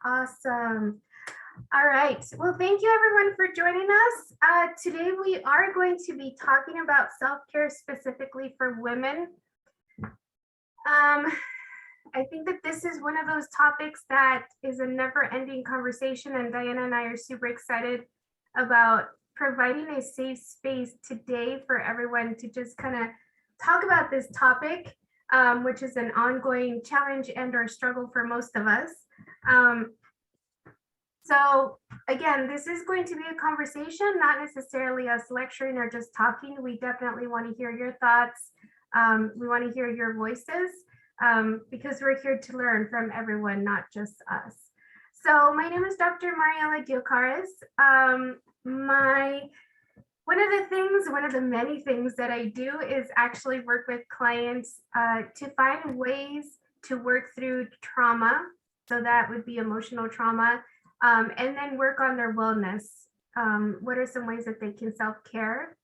Awesome. All right. Well, thank you everyone for joining us. Today we are going to be talking about self-care specifically for women. I think that this is one of those topics that is a never-ending conversation, and Diana and I are super excited about providing a safe space today for everyone to just kind of talk about this topic, which is an ongoing challenge and or struggle for most of us. Um, so again, this is going to be a conversation, not necessarily us lecturing or just talking. We definitely want to hear your thoughts. We want to hear your voices because we're here to learn from everyone, not just us. So my name is Dr. Mariela Diocaris. One of the many things that I do is actually work with clients to find ways to work through trauma. So that would be emotional trauma, and then work on their wellness. What are some ways that they can self-care?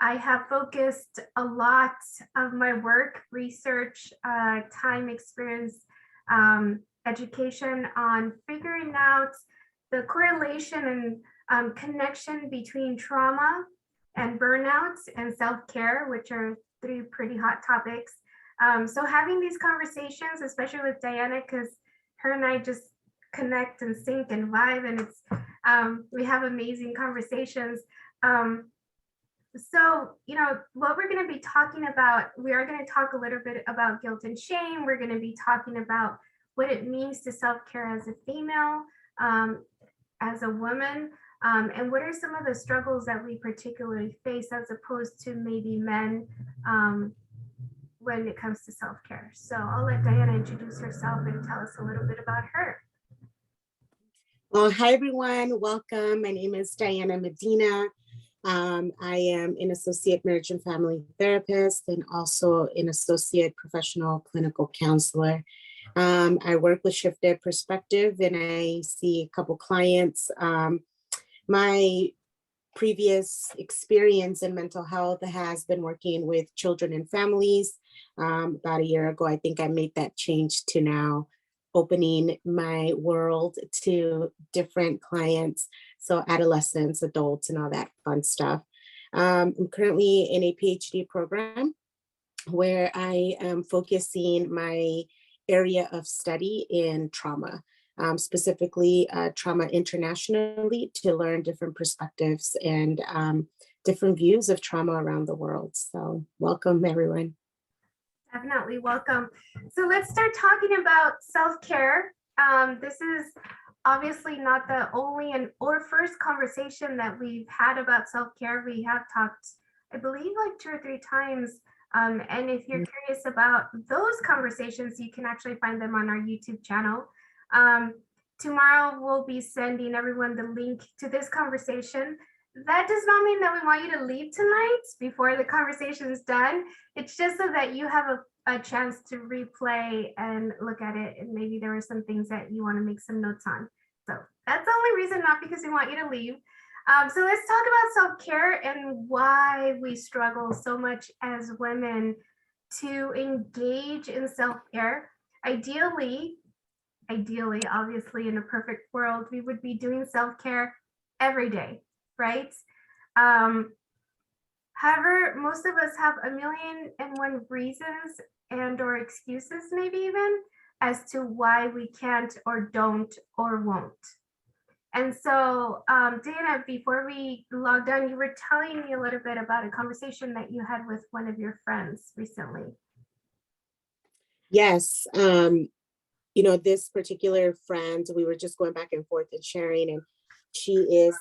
I have focused a lot of my work, research, time, experience, education on figuring out the correlation and connection between trauma and burnout and self-care, which are three pretty hot topics. So having these conversations, especially with Diana, because her and I just connect and sync and vibe, and it's we have amazing conversations. So, what we're going to be talking about, we are going to talk a little bit about guilt and shame. We're going to be talking about what it means to self-care as a female, as a woman, and what are some of the struggles that we particularly face as opposed to maybe men when it comes to self-care. So I'll let Diana introduce herself and tell us a little bit about her. Well, hi everyone, welcome. My name is Diana Medina. I am an associate marriage and family therapist and also an associate professional clinical counselor. I work with Shifted Perspective and I see a couple clients. My previous experience in mental health has been working with children and families. About a year ago, I think I made that change to now opening my world to different clients. So adolescents, adults, and all that fun stuff. I'm currently in a PhD program where I am focusing my area of study in trauma, specifically trauma internationally, to learn different perspectives and different views of trauma around the world. So welcome, everyone. Definitely welcome. So let's start talking about self-care. This is obviously not the only or first conversation that we've had about self-care. We have talked, I believe, like 2 or 3 times. And if you're curious about those conversations, you can actually find them on our YouTube channel. Tomorrow, we'll be sending everyone the link to this conversation. That does not mean that we want you to leave tonight before the conversation is done. It's just so that you have a chance to replay and look at it. And maybe there are some things that you want to make some notes on. So that's the only reason, not because we want you to leave. So let's talk about self-care and why we struggle so much as women to engage in self-care. Ideally, obviously, in a perfect world, we would be doing self-care every day, right? However, most of us have a million and one reasons and or excuses, maybe even, as to why we can't or don't or won't. And so, Dana, before we logged on, you were telling me a little bit about a conversation that you had with one of your friends recently. Yes. This particular friend, we were just going back and forth and sharing, and she is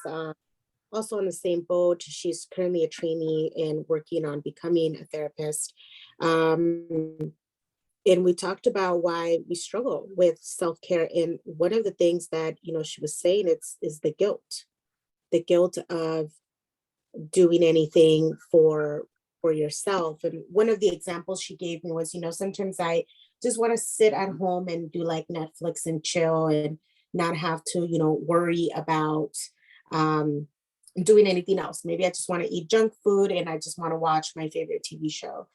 also on the same boat. She's currently a trainee and working on becoming a therapist. And we talked about why we struggle with self-care. And one of the things that, she was saying is the guilt of doing anything for yourself. And one of the examples she gave me was, sometimes I just want to sit at home and do like Netflix and chill and not have to, worry about doing anything else. Maybe I just want to eat junk food and I just want to watch my favorite TV show.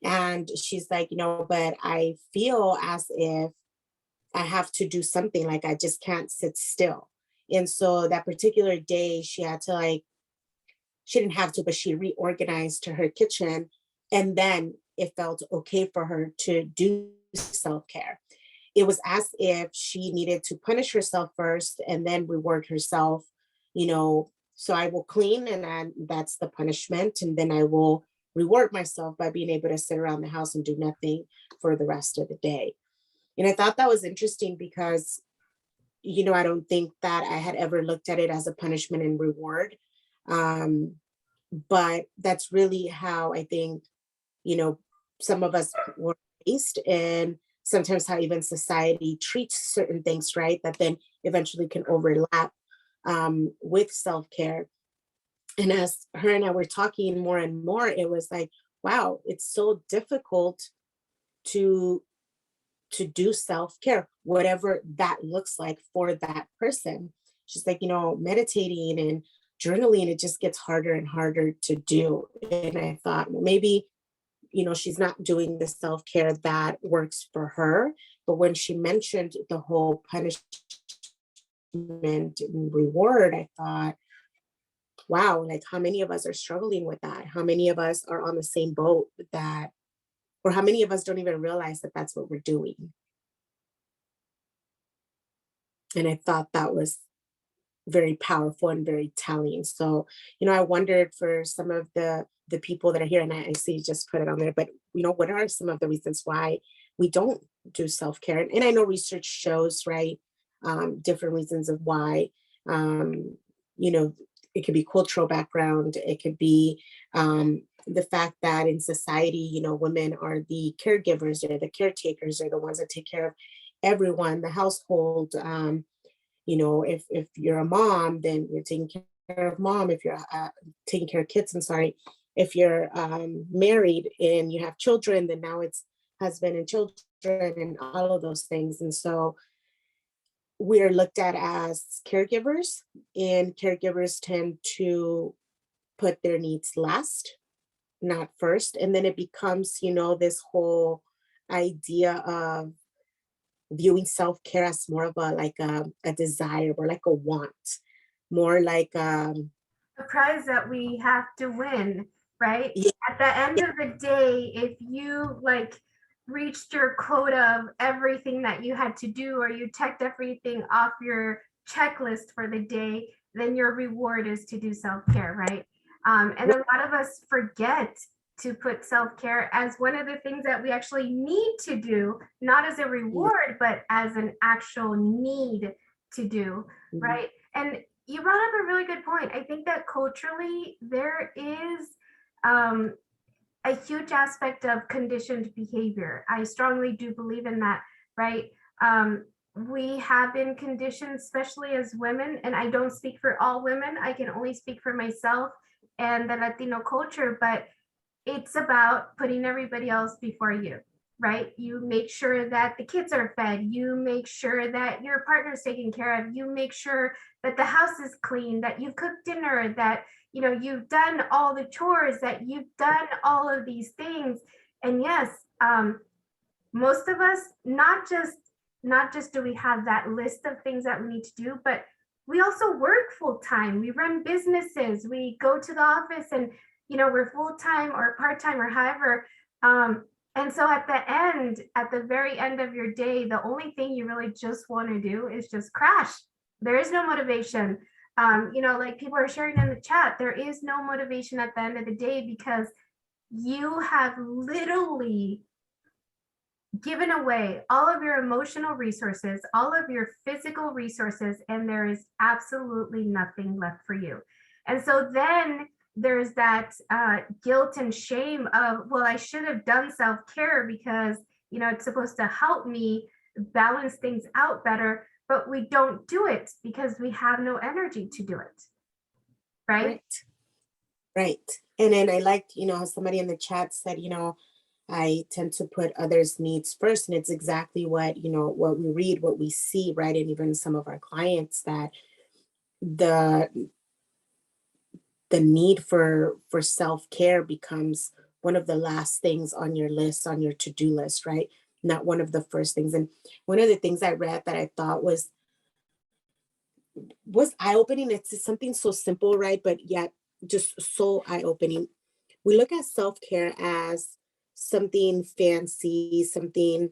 And she's like, but I feel as if I have to do something, like I just can't sit still. And so that particular day, she had to like, she didn't have to, but she reorganized to her kitchen. And then it felt okay for her to do self care. It was as if she needed to punish herself first and then reward herself, you know. So I will clean, and then that's the punishment. And then I will reward myself by being able to sit around the house and do nothing for the rest of the day. And I thought that was interesting because, I don't think that I had ever looked at it as a punishment and reward. Um, but that's really how I think, you know, some of us were raised, and sometimes how even society treats certain things, right? That then eventually can overlap with self care. And as her and I were talking more and more, it was like, wow, it's so difficult to do self-care, whatever that looks like for that person. She's like, meditating and journaling, it just gets harder and harder to do. And I thought, well, maybe, she's not doing the self-care that works for her. But when she mentioned the whole punishment and reward, I thought, wow, like how many of us are struggling with that? How many of us are on the same boat with that? Or how many of us don't even realize that that's what we're doing? And I thought that was very powerful and very telling. So, I wondered for some of the people that are here, and I see you just put it on there, but what are some of the reasons why we don't do self-care? And I know research shows, right, different reasons of why. Um, you know, it could be cultural background, it could be the fact that in society, women are the caregivers, or the caretakers, or the ones that take care of everyone, the household. If you're a mom, then you're taking care of mom. If you're taking care of kids, I'm sorry. If you're married and you have children, then now it's husband and children and all of those things. And so we're looked at as caregivers, and caregivers tend to put their needs last, not first. And then it becomes, this whole idea of viewing self-care as more of a desire, or like a want, more like A prize that we have to win, right? yeah, At the end yeah, of the day, if you like reached your quota of everything that you had to do, or you checked everything off your checklist for the day, then your reward is to do self-care, right? And a right, lot of us forget to put self-care as one of the things that we actually need to do, not as a yeah, reward, but as an actual need to do, mhm, right? And you brought up a really good point. I think that culturally there is um, a huge aspect of conditioned behavior. I strongly do believe in that, right? We have been conditioned, especially as women, and I don't speak for all women. I can only speak for myself and the Latino culture, but it's about putting everybody else before you, right? You make sure that the kids are fed, you make sure that your partner's taken care of, you make sure that the house is clean, that you've cooked dinner, that you've done all the chores, that you've done all of these things. And yes, most of us, not just do we have that list of things that we need to do, but we also work full time. We run businesses. We go to the office, and we're full time or part time or however. And so at the very end of your day, the only thing you really just want to do is just crash. There is no motivation. Like people are sharing in the chat, there is no motivation at the end of the day because you have literally given away all of your emotional resources, all of your physical resources, and there is absolutely nothing left for you. And so then there's that guilt and shame of, well, I should have done self care because, it's supposed to help me balance things out better, but we don't do it because we have no energy to do it. Right. right, right. And then I liked, how somebody in the chat said, I tend to put others' needs first. And it's exactly what, what we read, what we see, right? And even some of our clients, that the the need for self-care becomes one of the last things on your list, on your to-do list, right? not one of the first things. And one of the things I read that I thought was eye-opening. It's something so simple, right? But yet just so eye-opening. We look at self-care as something fancy, something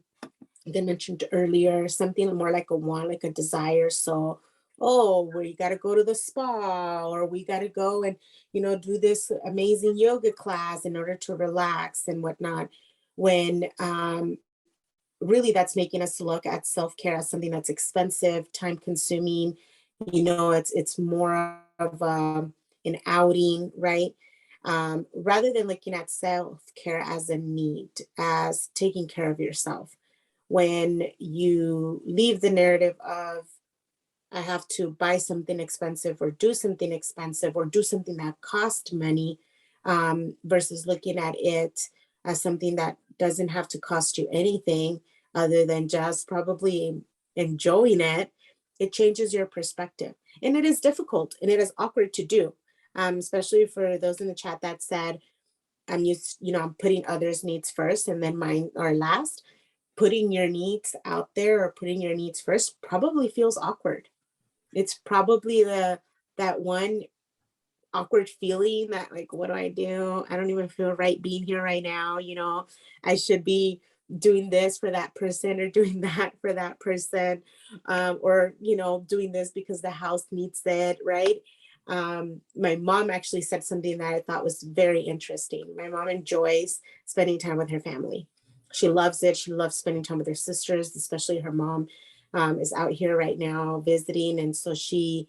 I mentioned earlier, something more like a want, like a desire. So, oh, we got to go to the spa, or we got to go and, do this amazing yoga class in order to relax and whatnot. When really that's making us look at self-care as something that's expensive, time consuming. It's more of an outing, right? Rather than looking at self-care as a need, as taking care of yourself. When you leave the narrative of I have to buy something expensive or do something expensive or do something that costs money, versus looking at it as something that doesn't have to cost you anything other than just probably enjoying it, it changes your perspective. And it is difficult and it is awkward to do, especially for those in the chat that said, I'm putting others' needs first and then mine are last. Putting your needs out there or putting your needs first probably feels awkward. It's probably that one awkward feeling that, like, what do I do? I don't even feel right being here right now. I should be doing this for that person or doing that for that person, or doing this because the house needs it, right? My mom actually said something that I thought was very interesting. My mom enjoys spending time with her family. She loves it. She loves spending time with her sisters, especially her mom is out here right now visiting, and so she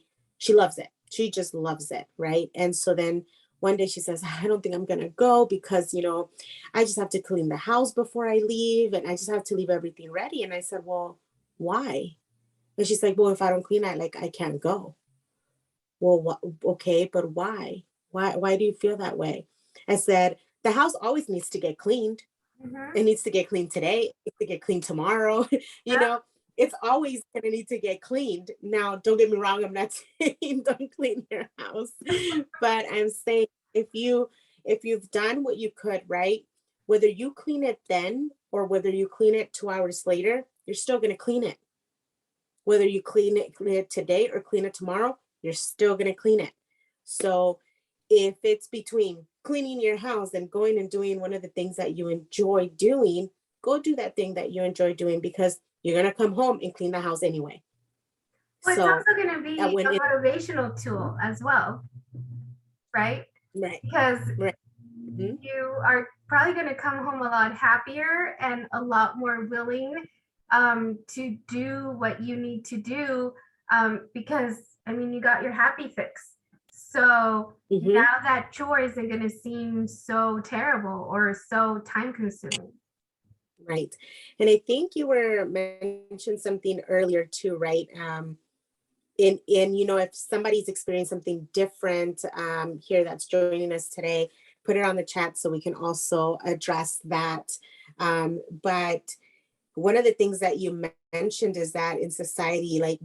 loves it. She just loves it, right? And so then one day she says, I don't think I'm gonna go because I just have to clean the house before I leave, and I just have to leave everything ready. And I said, well, why? And she's like, well, if I don't clean it, like, I can't go. Well, okay, but why? Why do you feel that way? I said, the house always needs to get cleaned. Mhm. It needs to get cleaned today. It needs to get cleaned tomorrow. you Yeah. know, it's always gonna need to get cleaned. Now, don't get me wrong, I'm not saying don't clean your house, but I'm saying if you've done what you could, right? Whether you clean it then or whether you clean it 2 hours later, you're still gonna clean it. Whether you clean it today or clean it tomorrow, you're still going to clean it. So if it's between cleaning your house and going and doing one of the things that you enjoy doing, go do that thing that you enjoy doing, because you're going to come home and clean the house anyway. Well, it's So also going to be when a it motivational tool as well, right? right, Because right. Mhm. you are probably going to come home a lot happier and a lot more willing to do what you need to do, because, I mean, you got your happy fix. So Mhm. now that chore isn't going to seem so terrible or so time consuming. Right. And I think you were mentioned something earlier too, right? In if somebody's experiencing something different here that's joining us today, put it on the chat so we can also address that. But one of the things that you mentioned is that in society, like,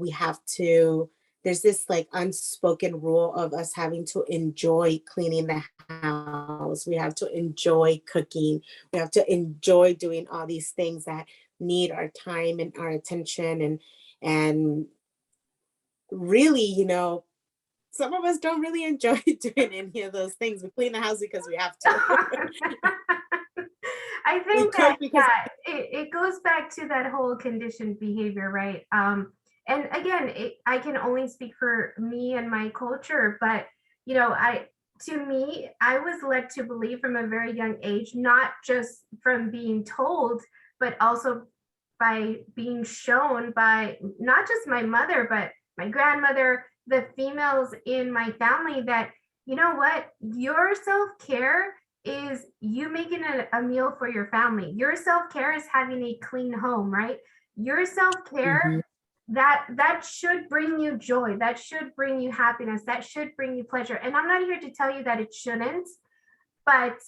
there's this like unspoken rule of us having to enjoy cleaning the house. We have to enjoy cooking. We have to enjoy doing all these things that need our time and our attention, and really, some of us don't really enjoy doing any of those things. We clean the house because we have to. I We think that, cook because yeah, it goes back to that whole conditioned behavior, right? And again, I can only speak for me and my culture, but to me, I was led to believe from a very young age, not just from being told, but also by being shown by not just my mother, but my grandmother, the females in my family, that you know what, your self-care is you making a meal for your family. Your self-care is having a clean home, right? Your self-care, Mhm. that should bring you joy, that should bring you happiness, that should bring you pleasure. And I'm not here to tell you that it shouldn't, but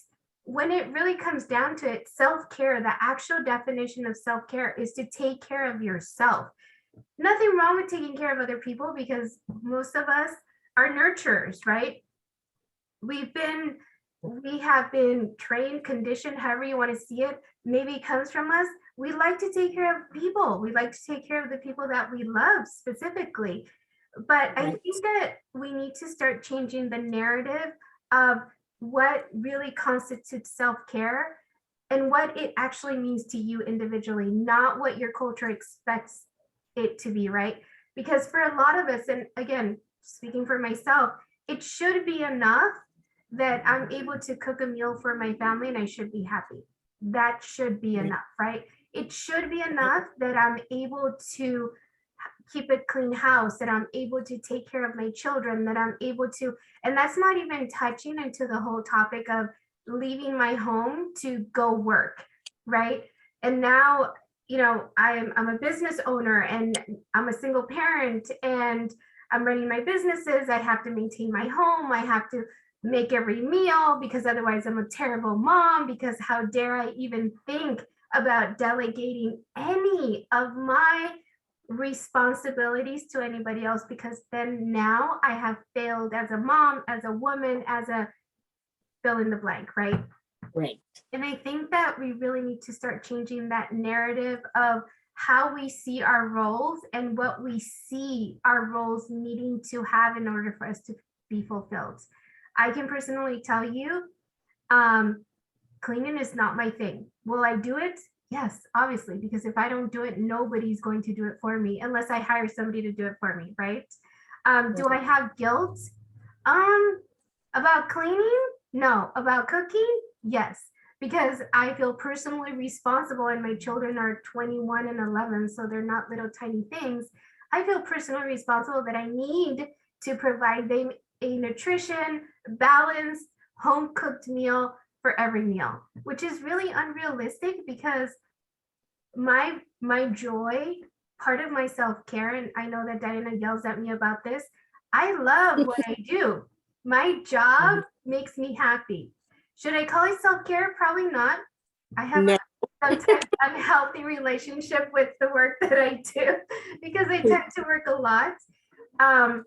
when it really comes down to it, self-care, the actual definition of self-care is to take care of yourself. Nothing wrong with taking care of other people, because most of us are nurturers, right? we've been we have been trained, conditioned, however you want to see it. Maybe it comes from us. we like to take care of people. We like to take care of the people that we love specifically. But I Right. think that we need to start changing the narrative of what really constitutes self-care and what it actually means to you individually, not what your culture expects it to be, right? Because for a lot of us, and again, speaking for myself, it should be enough that I'm able to cook a meal for my family and I should be happy. That should be Right. enough, right? It should be enough that I'm able to keep a clean house, that I'm able to take care of my children, that I'm able to, and that's not even touching into the whole topic of leaving my home to go work, right? And now, I'm a business owner and I'm a single parent and I'm running my businesses. I have to maintain my home. I have to make every meal because otherwise I'm a terrible mom, because how dare I even think about delegating any of my responsibilities to anybody else, because then now I have failed as a mom, as a woman, as a fill in the blank, right? Right. And I think that we really need to start changing that narrative of how we see our roles and what we see our roles needing to have in order for us to be fulfilled. I can personally tell you, um, cleaning is not my thing. Will I do it? Yes, obviously, because if I don't do it, nobody's going to do it for me unless I hire somebody to do it for me, right? Do I have guilt um about cleaning? No. About cooking? Yes, because I feel personally responsible and my children are 21 and 11, so they're not little tiny things. I feel personally responsible that I need to provide them a nutrition, balanced, home cooked meal for every meal, which is really unrealistic because my joy, part of my self-care, and I know that Diana yells at me about this, I love what I do. My job Mhm. makes me happy. Should I call it self-care? Probably not. I have No. a sometimes unhealthy relationship with the work that I do because I tend to work a lot. Um,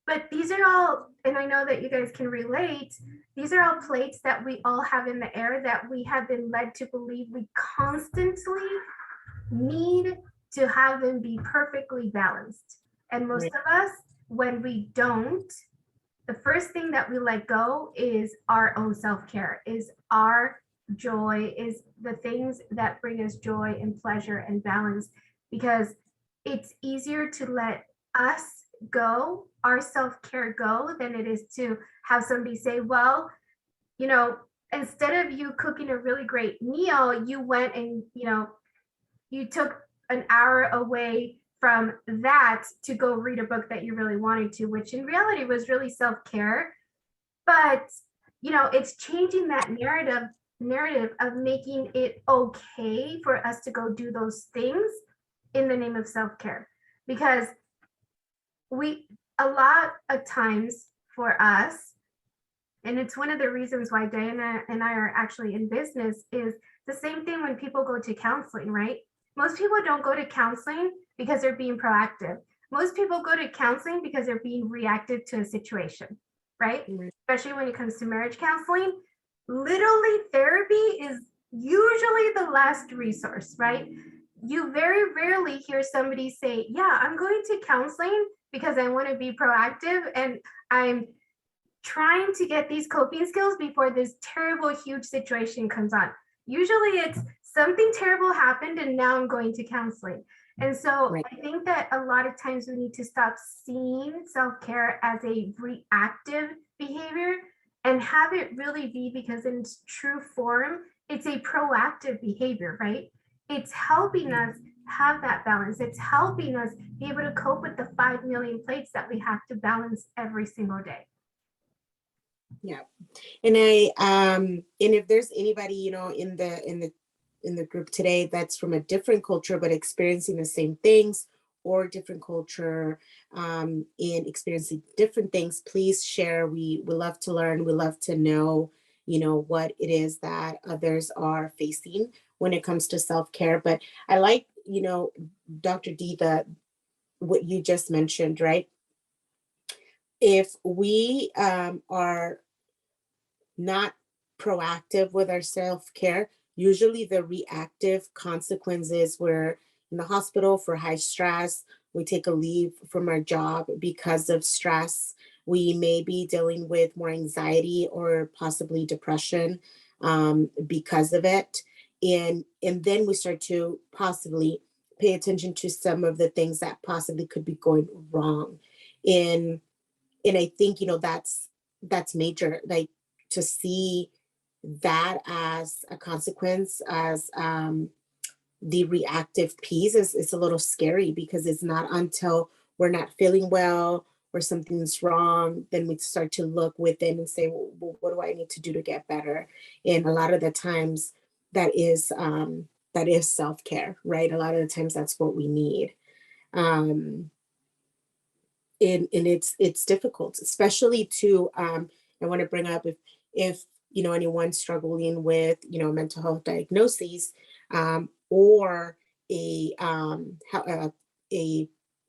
but these are all, and I know that you guys can relate, these are all plates that we all have in the air that we have been led to believe we constantly need to have them be perfectly balanced. And most Right. of us, when we don't, the first thing that we let go is our own self-care, is our joy, is the things that bring us joy and pleasure and balance, because it's easier to let us go, our self-care go, than it is to have somebody say, well, you know, instead of you cooking a really great meal, you went and, you took an hour away from that to go read a book that you really wanted to, which in reality was really self-care. But it's changing that narrative of making it okay for us to go do those things in the name of self-care. Because we a lot of times for us, and it's one of the reasons why Diana and I are actually in business, is the same thing when people go to counseling, right? Most people don't go to counseling because they're being proactive. Most people go to counseling because they're being reactive to a situation, right? Right. Especially when it comes to marriage counseling. Literally, therapy is usually the last resource, right? You very rarely hear somebody say, yeah, I'm going to counseling because I want to be proactive and I'm trying to get these coping skills before this terrible, huge situation comes on. Usually it's something terrible happened and now I'm going to counseling. And so Right. I think that a lot of times we need to stop seeing self-care as a reactive behavior and have it really be, because in its true form, it's a proactive behavior, right? It's helping us have that balance. It's helping us be able to cope with the 5 million plates that we have to balance every single day. Yeah. And if there's anybody, in the group today that's from a different culture but experiencing the same things, or different culture, in experiencing different things, please share. We love to learn. We love to know, what it is that others are facing when it comes to self-care. But I like, Dr. D, what you just mentioned, right? If we are not proactive with our self-care, Usually the reactive consequences, we're in the hospital for high stress, we take a leave from our job because of stress. We may be dealing with more anxiety or possibly depression because of it. And then we start to possibly pay attention to some of the things that possibly could be going wrong. And and I think, that's major, like to see that as a consequence, as the reactive piece is a little scary, because it's not until we're not feeling well or something's wrong, then we start to look within and say, well, what do I need to do to get better? And a lot of the times that is self-care, right? A lot of the times that's what we need. Um, and it's difficult, especially to I want to bring up, if anyone's struggling with mental health diagnoses, or a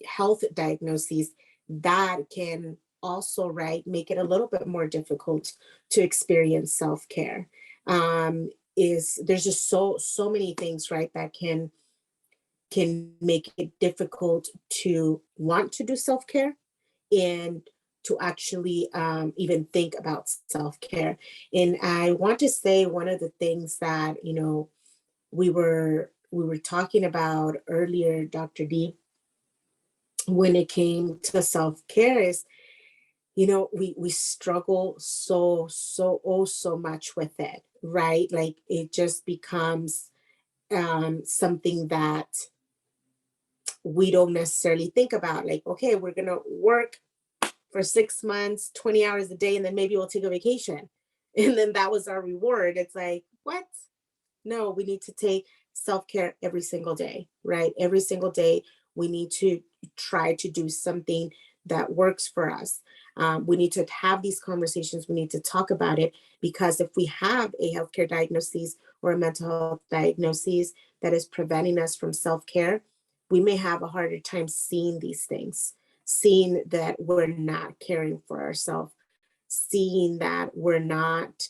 health diagnosis, that can also, right, make it a little bit more difficult to experience self-care. Is There's just so many things, right, that can make it difficult to want to do self-care, and to actually even think about self-care. And I want to say, one of the things that we were talking about earlier, Dr. D, when it came to self-care, is we struggle so much with it, right? Like, it just becomes something that we don't necessarily think about, like, okay, we're gonna work for 6 months, 20 hours a day, and then maybe we'll take a vacation. And then that was our reward. It's like, what? No, we need to take self-care every single day, right? Every single day, we need to try to do something that works for us. We need to have these conversations. We need to talk about it, because if we have a healthcare diagnosis or a mental health diagnosis that is preventing us from self-care, we may have a harder time seeing these things, seeing that we're not caring for ourselves, seeing that we're not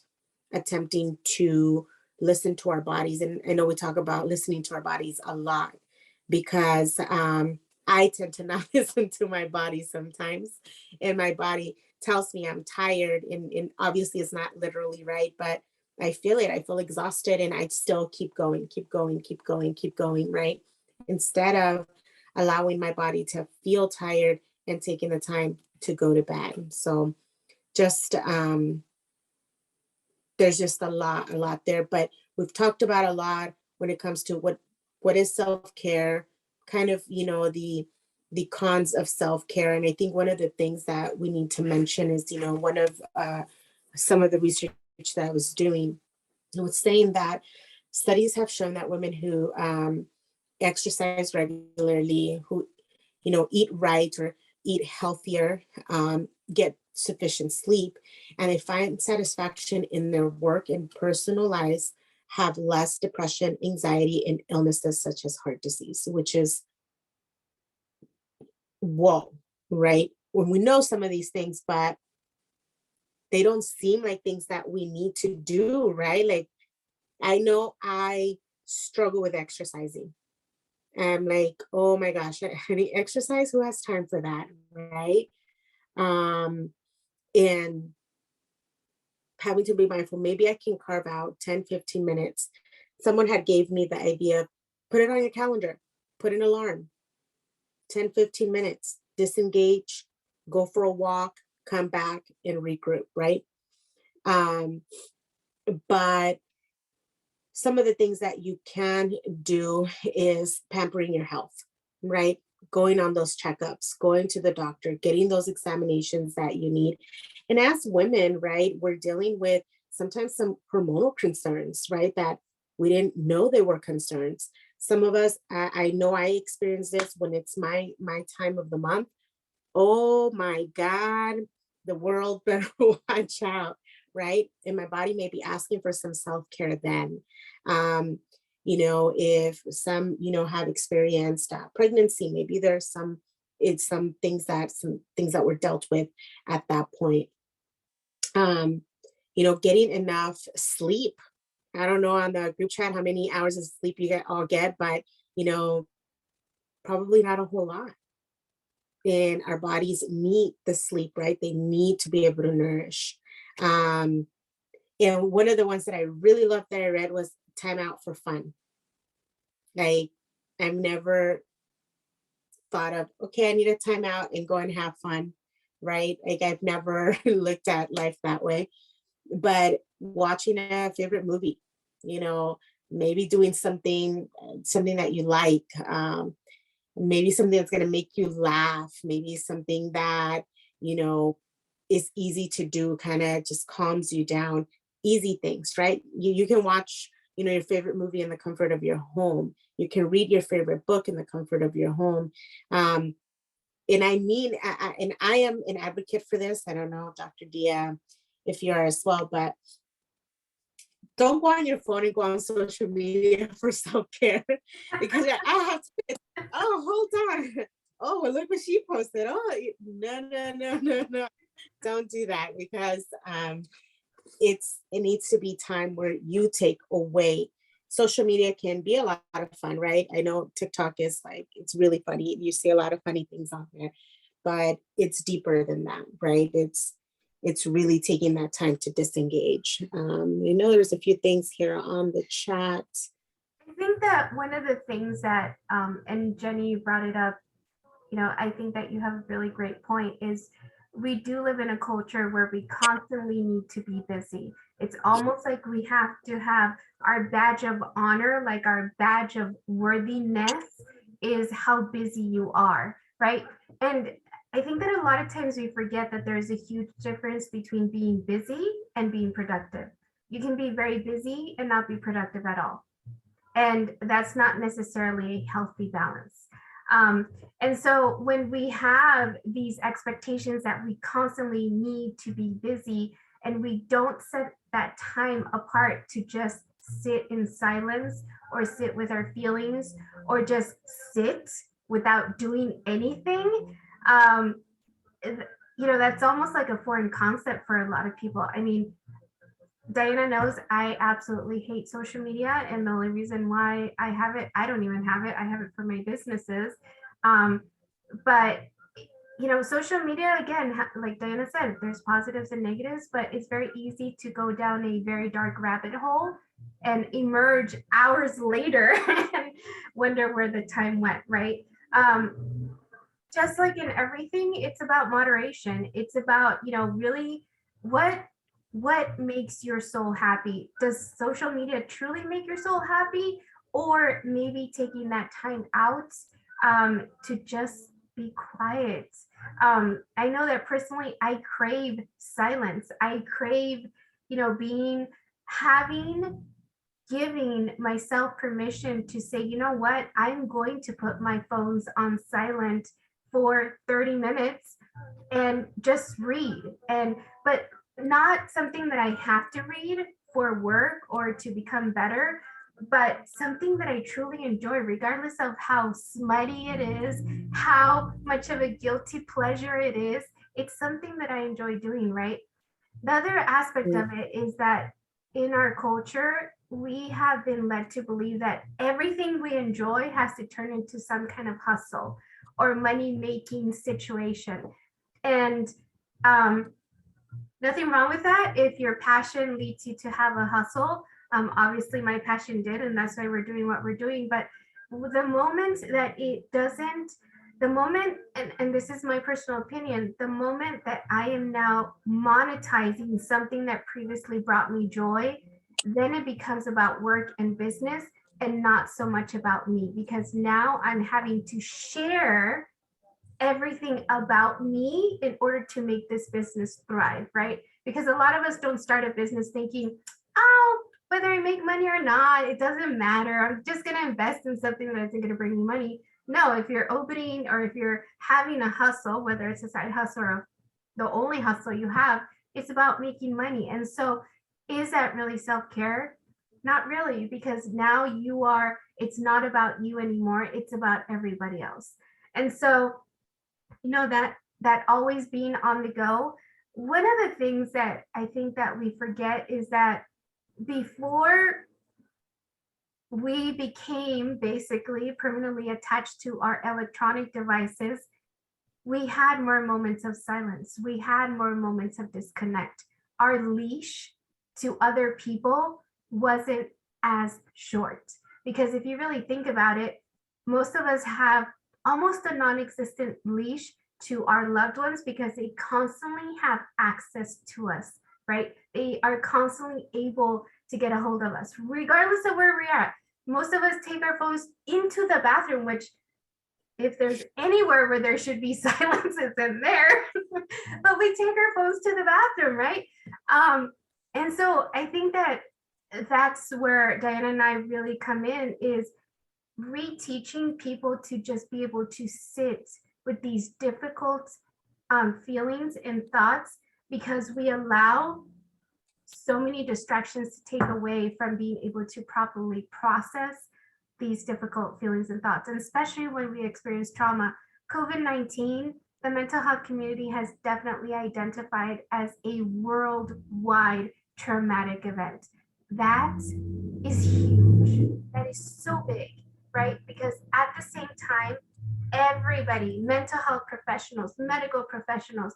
attempting to listen to our bodies. And I know we talk about listening to our bodies a lot, because I tend to not listen to my body sometimes. And my body tells me I'm tired. And obviously, it's not literally, right? But I feel it. I feel exhausted, and I still keep going, keep going, keep going, keep going, right? Instead of allowing my body to feel tired and taking the time to go to bed. So just there's just a lot there, but we've talked about a lot when it comes to what is self-care, kind of, the cons of self-care. And I think one of the things that we need to mention is, one of some of the research that I was doing, it was saying that studies have shown that women who exercise regularly, who eat right or eat healthier, get sufficient sleep, and they find satisfaction in their work and personal lives, have less depression, anxiety, and illnesses such as heart disease, which is whoa, right? When we know some of these things, but they don't seem like things that we need to do, right? Like, I know I struggle with exercising. I'm like, oh my gosh, any exercise? Who has time for that, right? Um, and having to be mindful, maybe I can carve out 10-15 minutes. Someone had gave me the idea, put it on your calendar, put an alarm, 10-15 minutes, disengage, go for a walk, come back and regroup, right? Um, but some of the things that you can do is pampering your health, right? Going on those checkups, going to the doctor, getting those examinations that you need. And as women, right, we're dealing with sometimes some hormonal concerns, right, that we didn't know they were concerns. Some of us, I know I experience this when it's my time of the month. Oh my God, the world better watch out, right? And my body may be asking for some self-care then. Um, if some, have experienced pregnancy, maybe there's some things that were dealt with at that point. Um, Getting enough sleep. I don't know on the group chat how many hours of sleep you all get, but probably not a whole lot. And our bodies need the sleep, right? They need to be able to nourish. And one of the ones that I really loved that I read was Time Out for Fun. Like, I've never thought of, okay, I need a timeout and go and have fun, right? Like, I've never looked at life that way. But watching a favorite movie, you know, maybe doing something that you like, maybe something that's going to make you laugh, maybe something that, you know, is easy to do, kind of just calms you down. Easy things, right? You can watch, your favorite movie in the comfort of your home. You can read your favorite book in the comfort of your home. Um, and I mean, and I am an advocate for this. I don't know, Dr. Dia, if you are as well, but don't go on your phone and go on social media for self-care because I have to, oh, hold on. Oh, well, look what she posted. Oh, no, no, no, no, no. Don't do that because it needs to be time where you take away. Social media can be a lot of fun, right? I know TikTok is like, it's really funny. You see a lot of funny things on there, but it's deeper than that, right? It's really taking that time to disengage. I know there's a few things here on the chat. I think that one of the things that, and Jenny brought it up, I think that you have a really great point is we do live in a culture where we constantly need to be busy. It's almost like we have to have our badge of honor, like our badge of worthiness is how busy you are, right? And I think that a lot of times we forget that there's a huge difference between being busy and being productive. You can be very busy and not be productive at all. And that's not necessarily a healthy balance. And so when we have these expectations that we constantly need to be busy and we don't set that time apart to just sit in silence or sit with our feelings or just sit without doing anything, um, that's almost like a foreign concept for a lot of people. I mean, Diana knows I absolutely hate social media, and the only reason why I have it, I don't even have it. I have it for my businesses. Um, but social media again, like Diana said, there's positives and negatives, but it's very easy to go down a very dark rabbit hole and emerge hours later and wonder where the time went, right? Just like in everything, it's about moderation. It's about, really what makes your soul happy. Does social media truly make your soul happy, or maybe taking that time out to just be quiet? I know that personally I crave silence. I crave, being having giving myself permission to say, you know what, I'm going to put my phones on silent for 30 minutes and just read. But not something that I have to read for work or to become better, but something that I truly enjoy, regardless of how smutty it is, how much of a guilty pleasure it is. It's something that I enjoy doing, right? The other aspect of it is that in our culture, we have been led to believe that everything we enjoy has to turn into some kind of hustle or money making situation. And nothing wrong with that if your passion leads you to have a hustle. Obviously, my passion did, and that's why we're doing what we're doing. But the moment that it doesn't, the moment, and this is my personal opinion, the moment that I am now monetizing something that previously brought me joy, then it becomes about work and business and not so much about me, because now I'm having to share everything about me in order to make this business thrive, right? Because a lot of us don't start a business thinking, oh, whether I make money or not, it doesn't matter. I'm just going to invest in something that isn't going to bring me money. No, if you're opening or if you're having a hustle, whether it's a side hustle or the only hustle you have, it's about making money. And so, is that really self-care? Not really, because now it's not about you anymore. It's about everybody else. And so, that always being on the go, one of the things that I think that we forget is that before we became basically permanently attached to our electronic devices, we had more moments of silence. We had more moments of disconnect. Our leash to other people wasn't as short. Because if you really think about it, most of us have almost a non existent leash to our loved ones because they constantly have access to us, right? They are constantly able to get a hold of us, regardless of where we are. Most of us take our phones into the bathroom, which if there's anywhere where there should be silence, it's in there. But we take our phones to the bathroom, right? And so I think that that's where Diana and I really come in, is reteaching people to just be able to sit with these difficult feelings and thoughts, because we allow so many distractions to take away from being able to properly process these difficult feelings and thoughts. And especially when we experience trauma, COVID-19, the mental health community has definitely identified as a worldwide traumatic event. That is huge. That is so big, right? Because at the same time, everybody, mental health professionals, medical professionals,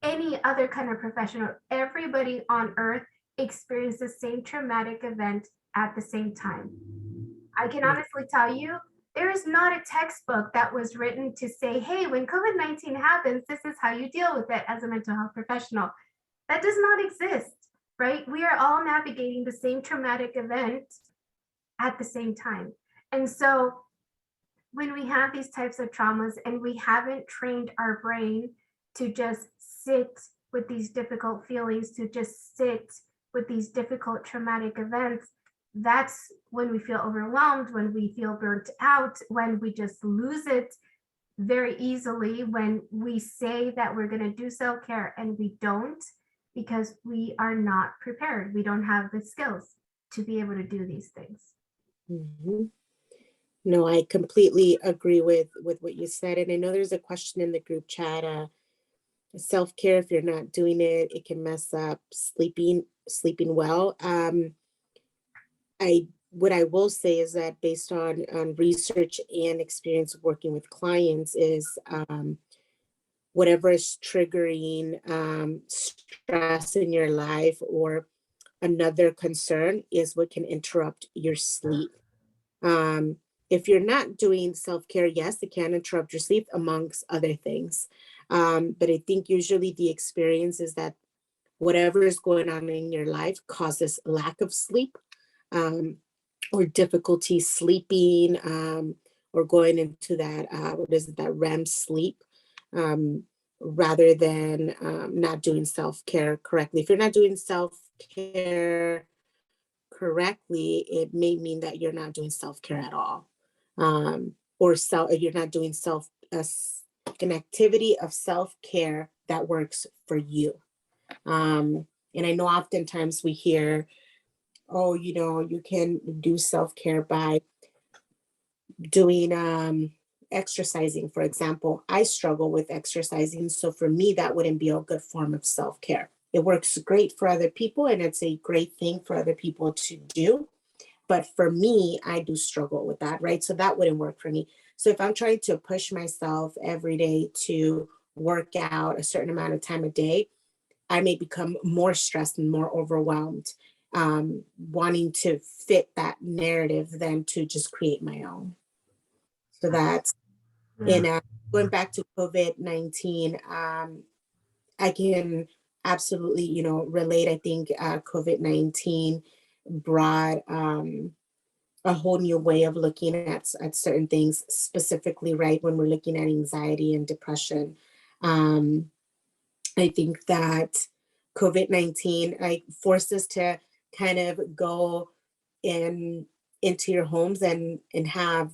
any other kind of professional, everybody on earth experienced the same traumatic event at the same time. I can honestly tell you, there is not a textbook that was written to say, hey, when COVID 19 happens, this is how you deal with it as a mental health professional. That does not exist, right? We are all navigating the same traumatic event at the same time. And so when we have these types of traumas and we haven't trained our brain to just sit with these difficult feelings, to just sit with these difficult traumatic events, that's when we feel overwhelmed, when we feel burnt out, when we just lose it very easily, when we say that we're going to do self-care and we don't, because we are not prepared. We don't have the skills to be able to do these things. Mm-hmm. No, I completely agree with what you said. And I know there's a question in the group chat. Self-care, if you're not doing it, it can mess up sleeping well. What I will say is that based on research and experience working with clients is whatever is triggering stress in your life or another concern is what can interrupt your sleep. If you're not doing self-care, yes, it can interrupt your sleep amongst other things. But I think usually the experience is that whatever is going on in your life causes lack of sleep, or difficulty sleeping, or going into that, what is it, that REM sleep, rather than not doing self-care correctly. If you're not doing self-care correctly, it may mean that you're not doing self-care at all. Or you're not doing an activity of self-care that works for you. And I know oftentimes we hear, oh, you can do self-care by doing exercising, for example. I struggle with exercising. So for me, that wouldn't be a good form of self-care. It works great for other people and it's a great thing for other people to do. But for me, I do struggle with that, right? So that wouldn't work for me. So if I'm trying to push myself every day to work out a certain amount of time a day, I may become more stressed and more overwhelmed, wanting to fit that narrative than to just create my own. So that's, and going back to COVID-19, I can absolutely, relate. I think COVID-19 brought a whole new way of looking at certain things, specifically, right, when we're looking at anxiety and depression. I think that COVID-19 like forced us to kind of go into your homes and have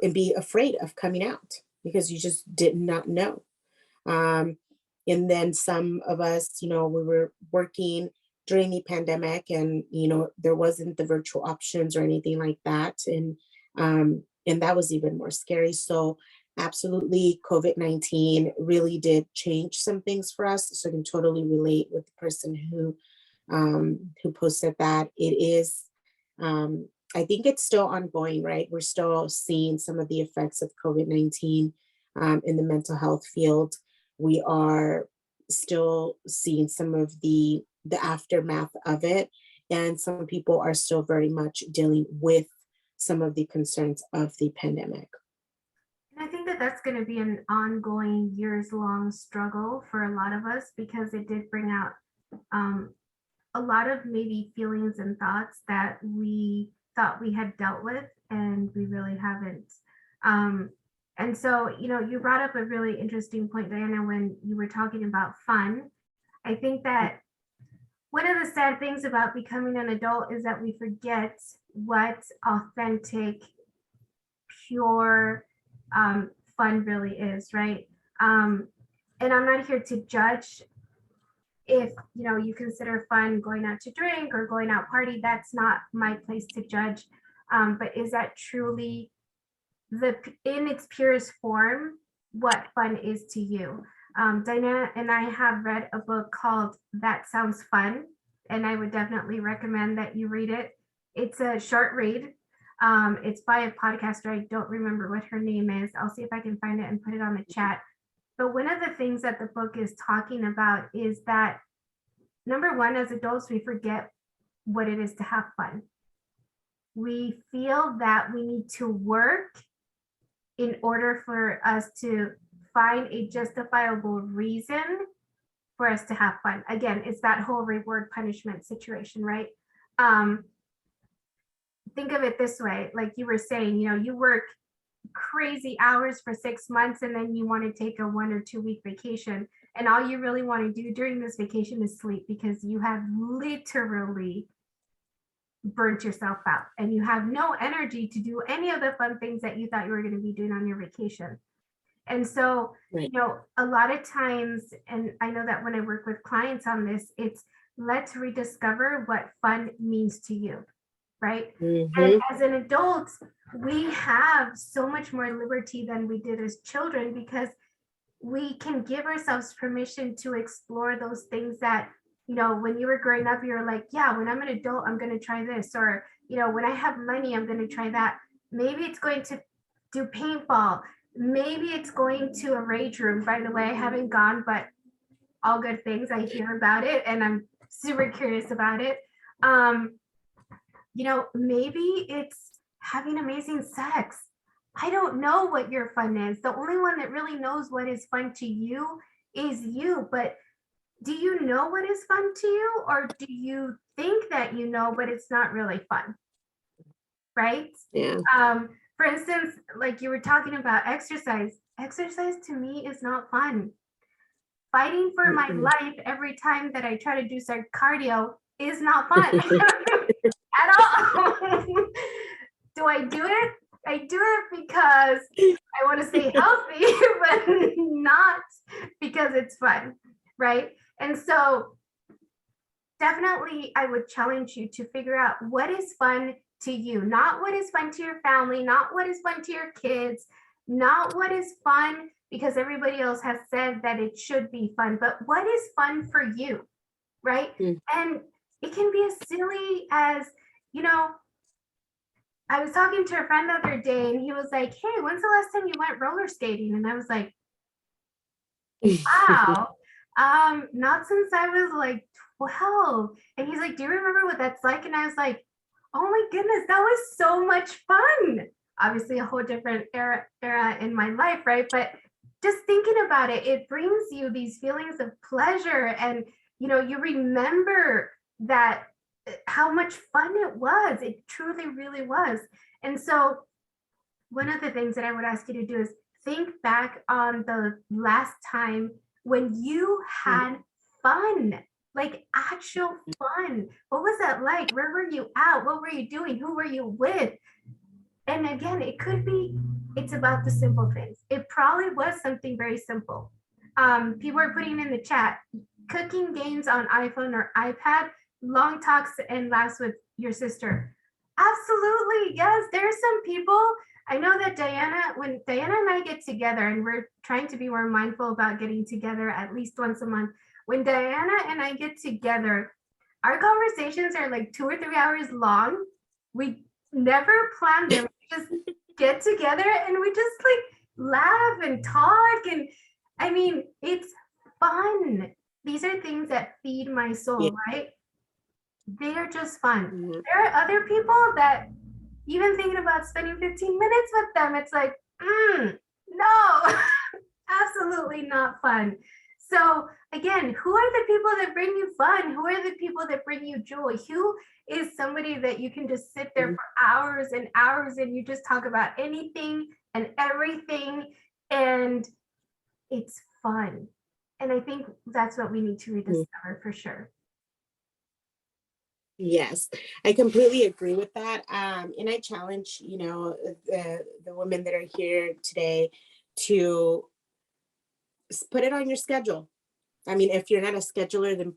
and be afraid of coming out because you just did not know. Um, and then some of us, we were working during the pandemic and, there wasn't the virtual options or anything like that. And that was even more scary. So absolutely, COVID-19 really did change some things for us. So I can totally relate with the person who who posted that. It is, I think it's still ongoing, right? We're still seeing some of the effects of COVID-19 in the mental health field. We are still seeing some of the aftermath of it. And some people are still very much dealing with some of the concerns of the pandemic. And I think that that's going to be an ongoing years-long struggle for a lot of us, because it did bring out a lot of maybe feelings and thoughts that we thought we had dealt with, and we really haven't. And so, you brought up a really interesting point, Diana, when you were talking about fun. I think that one of the sad things about becoming an adult is that we forget what authentic, pure fun really is, right? And I'm not here to judge if you consider fun going out to drink or going out party. That's not my place to judge. But is that truly in its purest form what fun is to you? Diana and I have read a book called That Sounds Fun, and I would definitely recommend that you read it. It's a short read. It's by a podcaster. I don't remember what her name is. I'll see if I can find it and put it on the chat. But one of the things that the book is talking about is that, number one, as adults, we forget what it is to have fun. We feel that we need to work in order for us to find a justifiable reason for us to have fun. Again, it's that whole reward punishment situation, right? Think of it this way, like you were saying, you work crazy hours for 6 months, and then you want to take a 1 or 2 week vacation, and all you really want to do during this vacation is sleep, because you have literally burnt yourself out and you have no energy to do any of the fun things that you thought you were going to be doing on your vacation. And so, Right. A lot of times, and I know that when I work with clients on this, it's let's rediscover what fun means to you, right? And as an adult, we have so much more liberty than we did as children, because we can give ourselves permission to explore those things that, when you were growing up, you were like, yeah, when I'm an adult, I'm going to try this. Or, when I have money, I'm going to try that. Maybe it's going to do paintball. Maybe it's going to a rage room. By the way, I haven't gone, but all good things. I hear about it and I'm super curious about it. Maybe it's having amazing sex. I don't know what your fun is. The only one that really knows what is fun to you is you. But do you know what is fun to you? Or do you think that you know, but it's not really fun? Right? Yeah. For instance, like you were talking about exercise. Exercise to me is not fun. Fighting for my life every time that I try to do some cardio is not fun at all. Do I do it? I do it because I want to stay healthy, but not because it's fun, right? And so definitely I would challenge you to figure out what is fun to you, not what is fun to your family, not what is fun to your kids, not what is fun because everybody else has said that it should be fun, but what is fun for you, right? And it can be as silly as, I was talking to a friend the other day and he was like, hey, when's the last time you went roller skating? And I was like, wow, not since I was like 12. And he's like, do you remember what that's like? And I was like, oh my goodness, that was so much fun. Obviously a whole different era in my life, right? But just thinking about it, it brings you these feelings of pleasure, and you remember that how much fun it was. It truly, really was. And so one of the things that I would ask you to do is think back on the last time when you had fun, like actual fun. What was that like? Where were you at? What were you doing? Who were you with? And again, it's about the simple things. It probably was something very simple. People are putting in the chat, cooking games on iPhone or iPad, long talks and laughs with your sister. Absolutely, yes. There are some people. I know that when Diana and I get together, and we're trying to be more mindful about getting together at least once a month. When Diana and I get together, our conversations are like 2 or 3 hours long. We never plan them. We just get together and we just like laugh and talk. And I mean, it's fun. These are things that feed my Yeah. soul, right? They are just fun. Mhm. There are other people that even thinking about spending 15 minutes with them, it's like, no, absolutely not fun. So again, who are the people that bring you fun? Who are the people that bring you joy? Who is somebody that you can just sit there for hours and hours and you just talk about anything and everything and it's fun. And I think that's what we need to rediscover for sure. Yes, I completely agree with that. And I challenge, the women that are here today to put it on your schedule. I mean, if you're not a scheduler, then,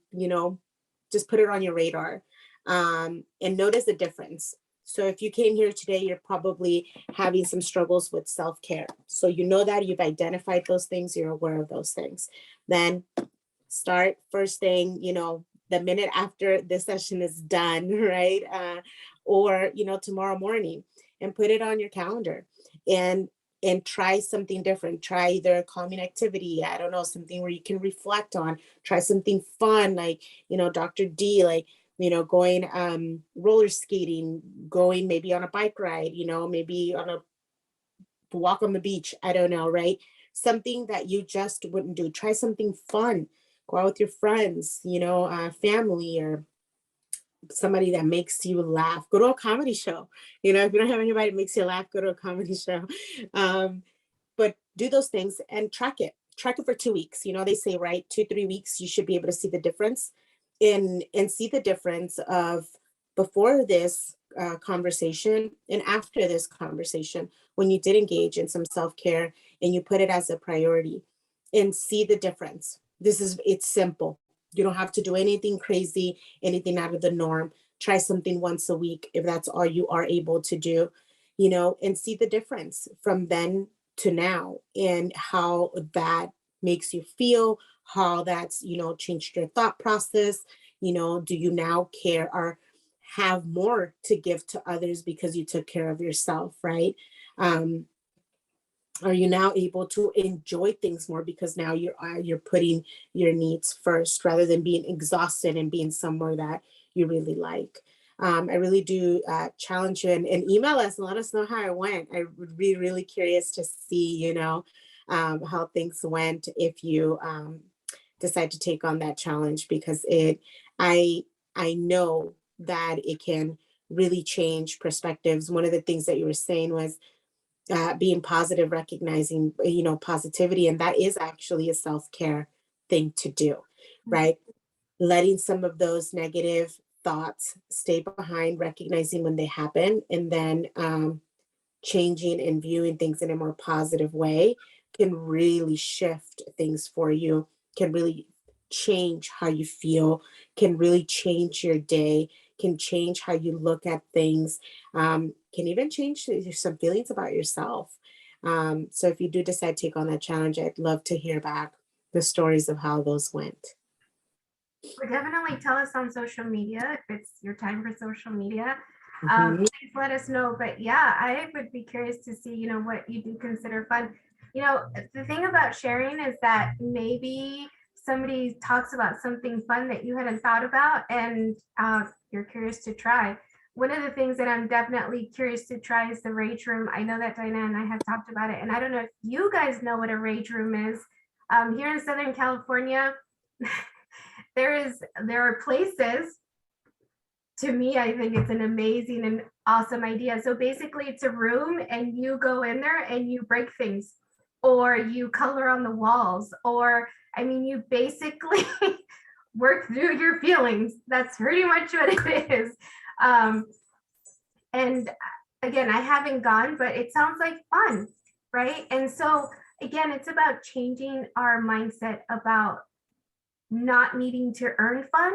just put it on your radar, and notice the difference. So if you came here today, you're probably having some struggles with self-care. So you know that you've identified those things, you're aware of those things. Then start first thing, the minute after this session is done, right? Or, tomorrow morning, and put it on your calendar and try something different. Try either a calming activity, I don't know, something where you can reflect on, try something fun, like, Dr. D, like, going roller skating, going maybe on a bike ride, maybe on a walk on the beach, I don't know, right? Something that you just wouldn't do. Try something fun. Go out with your friends, family, or somebody that makes you laugh. Go to a comedy show. If you don't have anybody that makes you laugh, go to a comedy show. But do those things and track it. Track it for 2 weeks. They say, right, 2, 3 weeks, you should be able to see the difference and see the difference of before this conversation and after this conversation, when you did engage in some self-care and you put it as a priority, and see the difference. It's simple. You don't have to do anything crazy, anything out of the norm. Try something once a week if that's all you are able to do, and see the difference from then to now, and how that makes you feel, how that's, changed your thought process. Do you now care or have more to give to others because you took care of yourself, right? Um, are you now able to enjoy things more because now you're putting your needs first rather than being exhausted and being somewhere that you really like. I really do challenge you, and email us and let us know how it went. I would be really curious to see, how things went if you decide to take on that challenge, because I I know that it can really change perspectives. One of the things that you were saying was being positive, recognizing, positivity. And that is actually a self-care thing to do, right? Letting some of those negative thoughts stay behind, recognizing when they happen, and then changing and viewing things in a more positive way can really shift things for you, can really change how you feel, can really change your day, can change how you look at things, can even change some feelings about yourself. So if you do decide to take on that challenge, I'd love to hear back the stories of how those went. Or definitely tell us on social media if it's your time for social media. Mhm. Please let us know. But yeah, I would be curious to see, what you do consider fun. The thing about sharing is that maybe somebody talks about something fun that you hadn't thought about and you're curious to try. One of the things that I'm definitely curious to try is the rage room. I know that Dinah and I have talked about it, and I don't know if you guys know what a rage room is. Here in Southern California, there are places, to me, I think it's an amazing and awesome idea. So basically it's a room and you go in there and you break things or you color on the walls, or I mean you basically work through your feelings. That's pretty much what it is. um, and again, I haven't gone, but it sounds like fun, right? And so again, it's about changing our mindset about not needing to earn fun,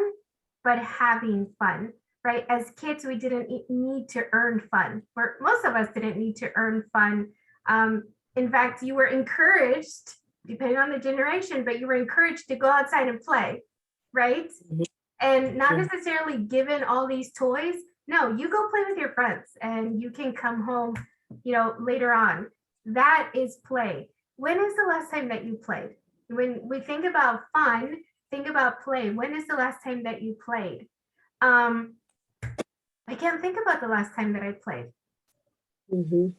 but having fun, right? As kids, we didn't need to earn fun. For most of us, didn't need to earn fun. In fact, you were encouraged, depending on the generation, but you were encouraged to go outside and play, right? and not necessarily given all these toys. No, you go play with your friends and you can come home, later on. That is play. When is the last time that you played? When we think about fun, think about play. When is the last time that you played? I can't think about the last time that I played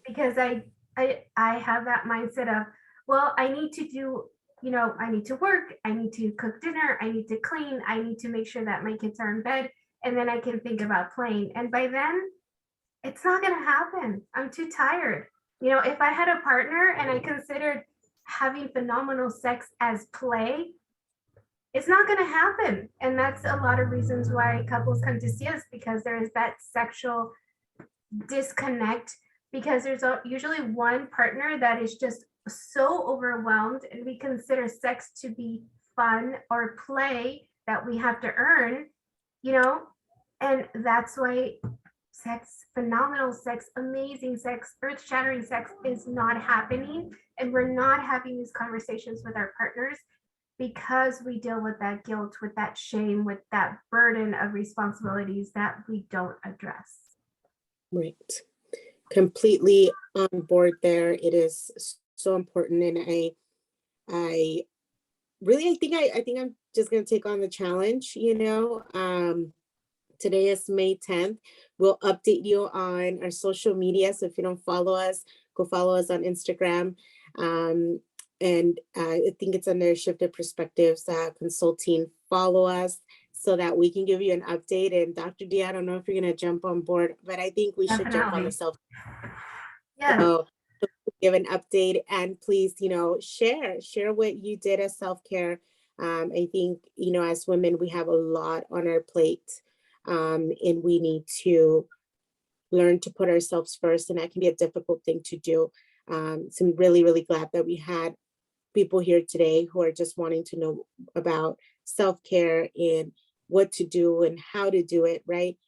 because I have that mindset of, well, I need to do, I need to work, I need to cook dinner, I need to clean, I need to make sure that my kids are in bed, and then I can think about playing. And by then, it's not going to happen. I'm too tired. If I had a partner and I considered having phenomenal sex as play, it's not going to happen. And that's a lot of reasons why couples come to see us, because there is that sexual disconnect, because there's usually one partner that is just so overwhelmed, and we consider sex to be fun or play that we have to earn, and that's why sex, phenomenal sex, amazing sex, earth-shattering sex is not happening, and we're not having these conversations with our partners because we deal with that guilt, with that shame, with that burden of responsibilities that we don't address. Right. Completely on board there. It is so important. And I really, I think I'm just going to take on the challenge, today is May 10th. We'll update you on our social media. So if you don't follow us, go follow us on Instagram. And I think it's under Shifted Perspectives Consulting. Follow us so that we can give you an update. And Dr. D, I don't know if you're going to jump on board, but I think we should jump on the self. Yeah. So give an update, and please, share what you did as self-care. I think, as women, we have a lot on our plate, and we need to learn to put ourselves first. And that can be a difficult thing to do. So I'm really, really glad that we had people here today who are just wanting to know about self-care and what to do and how to do it, right?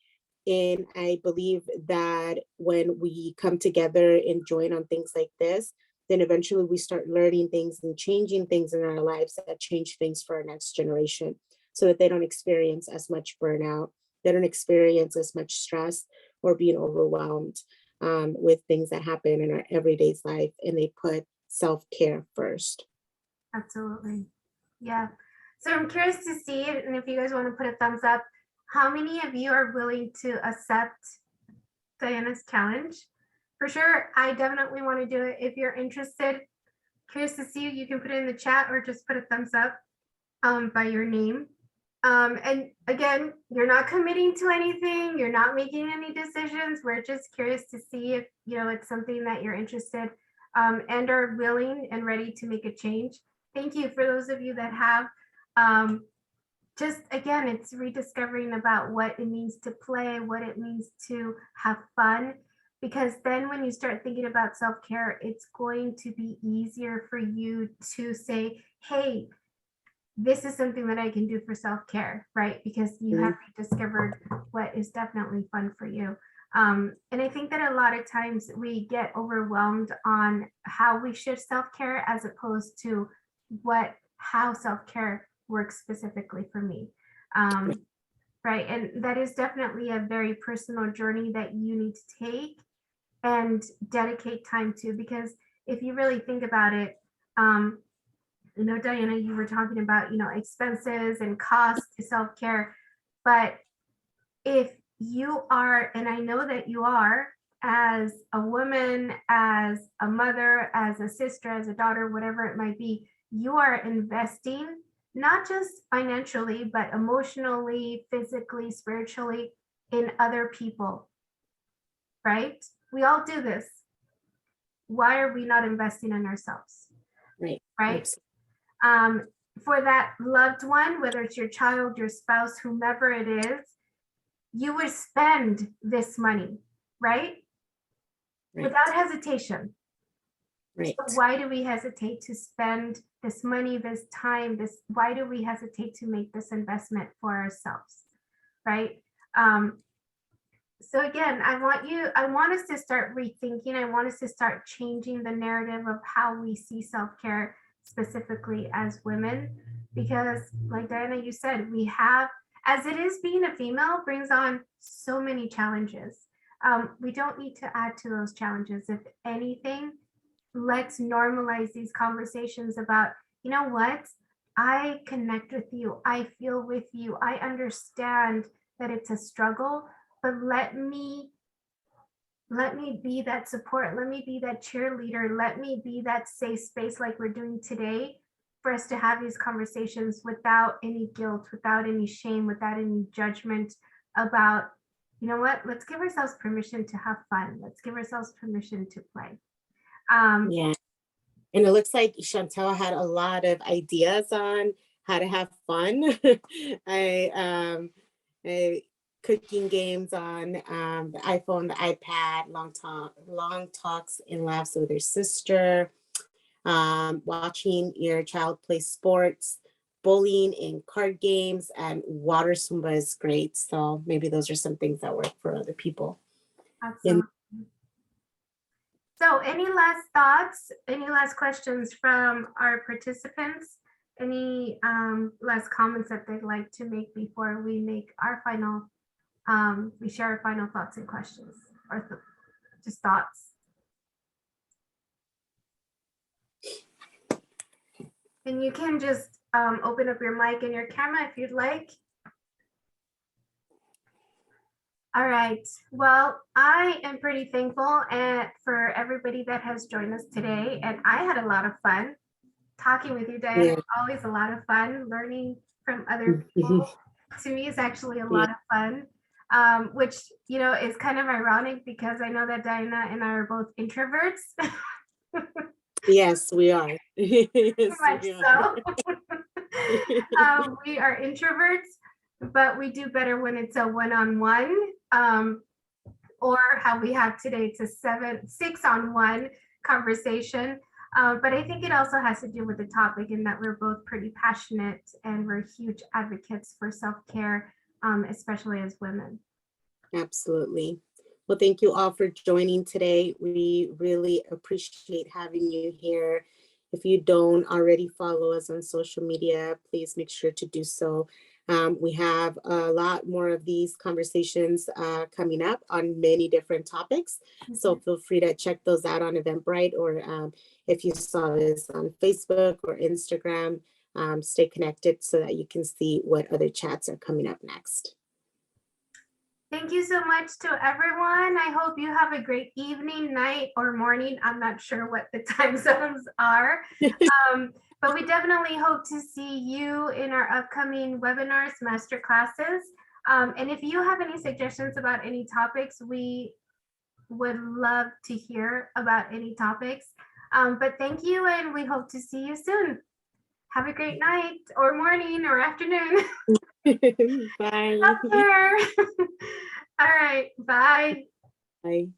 And I believe that when we come together and join on things like this, then eventually we start learning things and changing things in our lives that change things for our next generation, so that they don't experience as much burnout, they don't experience as much stress or being overwhelmed with things that happen in our everyday life, and they put self-care first. Absolutely. Yeah. So I'm curious to see, and if you guys want to put a thumbs up, how many of you are willing to accept Diana's challenge? For sure, I definitely want to do it. If you're interested, curious to see, you can put it in the chat or just put a thumbs up by your name. And again, you're not committing to anything. You're not making any decisions. We're just curious to see if, it's something that you're interested and are willing and ready to make a change. Thank you for those of you that have. Just again, it's rediscovering about what it means to play, what it means to have fun, because then when you start thinking about self-care, it's going to be easier for you to say, hey, this is something that I can do for self-care, right? Because you have rediscovered what is definitely fun for you. And I think that a lot of times we get overwhelmed on how we should self-care as opposed to how self-care works specifically for me. Right. And that is definitely a very personal journey that you need to take and dedicate time to, because if you really think about it, Diana, you were talking about, expenses and costs to self-care, but if you are, and I know that you are, as a woman, as a mother, as a sister, as a daughter, whatever it might be, you are investing not just financially, but emotionally, physically, spiritually in other people, right? We all do this. Why are we not investing in ourselves? Right. Right. For that loved one, whether it's your child, your spouse, whomever it is, you would spend this money, right? Without hesitation. Right. So why do we hesitate to spend this money, this time, why do we hesitate to make this investment for ourselves, right? So again, I want us to start rethinking. I want us to start changing the narrative of how we see self-care specifically as women, because like Diana, you said, we have, as it is, being a female brings on so many challenges. We don't need to add to those challenges. If anything, let's normalize these conversations about, you know what? I connect with you. I feel with you. I understand that it's a struggle, but let me be that support. Let me be that cheerleader. Let me be that safe space like we're doing today for us to have these conversations without any guilt, without any shame, without any judgment about, you know what, let's give ourselves permission to have fun. Let's give ourselves permission to play. Yeah. And it looks like Chantel had a lot of ideas on how to have fun. I cooking games on the iPhone, the iPad, long talks and laughs with your sister, watching your child play sports, bowling and card games, and water Zumba is great. So maybe those are some things that work for other people. Absolutely. So any last thoughts, any last questions from our participants? Any last comments that they'd like to make before we make our final, we share our final thoughts and questions, or just thoughts? And you can just open up your mic and your camera if you'd like. All right. Well, I am pretty thankful for everybody that has joined us today. And I had a lot of fun talking with you, Diane. Yeah. It's always a lot of fun learning from other people. To me, it's actually a lot of fun, which, you know, is kind of ironic because I know that Diana and I are both introverts. Yes, we are. Yes, Much we so. We are introverts, but we do better when it's a one-on-one, or how we have today, it's a 6-on-1 conversation. But I think it also has to do with the topic, in that we're both pretty passionate and we're huge advocates for self-care, especially as women. Absolutely. Well, thank you all for joining today. We really appreciate having you here. If you don't already follow us on social media, please make sure to do so. We have a lot more of these conversations coming up on many different topics. So feel free to check those out on Eventbrite, or if you saw this on Facebook or Instagram, stay connected so that you can see what other chats are coming up next. Thank you so much to everyone. I hope you have a great evening, night, or morning. I'm not sure what the time zones are, but we definitely hope to see you in our upcoming webinars, master classes. And if you have any suggestions about any topics, we would love to hear about any topics. But thank you, and we hope to see you soon. Have a great night, or morning, or afternoon. Bye. Self-care. All right. Bye. Bye.